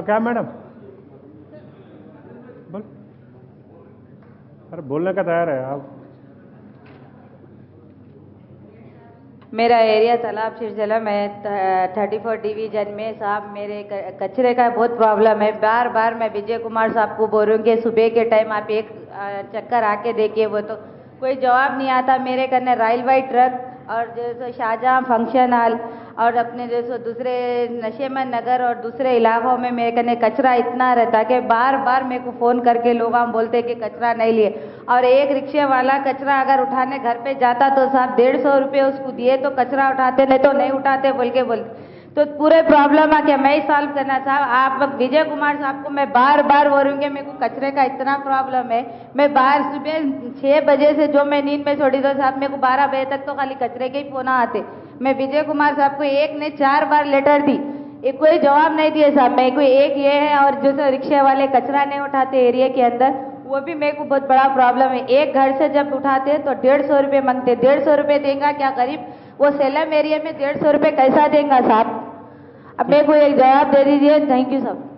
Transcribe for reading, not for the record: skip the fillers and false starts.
क्या मैडम बोल, अरे बोलने का तैयार है आप। मेरा एरिया तालाब चंचलम है 34 डिवीजन में। साहब मेरे कचरे का बहुत प्रॉब्लम है। बार बार मैं विजय कुमार साहब को बोल रही हूँ कि सुबह के टाइम आप एक चक्कर आके देखिए, वो तो कोई जवाब नहीं आता। मेरे करने रेलवे ट्रक और जैसे शाहजहां फंक्शन हॉल और अपने जैसे दूसरे नशेमन नगर और दूसरे इलाकों में मेरे करने कचरा इतना रहता है कि बार बार मेरे को फ़ोन करके लोग हम बोलते कि कचरा नहीं लिए। और एक रिक्शे वाला कचरा अगर उठाने घर पे जाता तो साहब 150 रुपये उसको दिए तो कचरा उठाते, नहीं तो नहीं उठाते बोलते। तो पूरे प्रॉब्लम आके मैं ही सॉल्व करना साहब। आप विजय कुमार साहब को मैं बार बार बोल रही हूँ कि मेरे को कचरे का इतना प्रॉब्लम है। मैं बाहर सुबह 6 बजे से जो मैं नींद में छोड़ी तो साहब मेरे को 12 बजे तक तो खाली कचरे के ही फोन आते। मैं विजय कुमार साहब को एक ने 4 बार लेटर दी, एक कोई जवाब नहीं दिए साहब। मेरे को एक ये है और जो रिक्शे वाले कचरा नहीं उठाते एरिया के अंदर, वो भी मेरे को बहुत बड़ा प्रॉब्लम है। एक घर से जब उठाते तो 150 रुपये मांगते। 150 रुपये देगा क्या गरीब? वो सेलम एरिया में 150 रुपये कैसा देगा साहब? अब मेरे को एक जवाब दे दीजिए। थैंक यू साहब।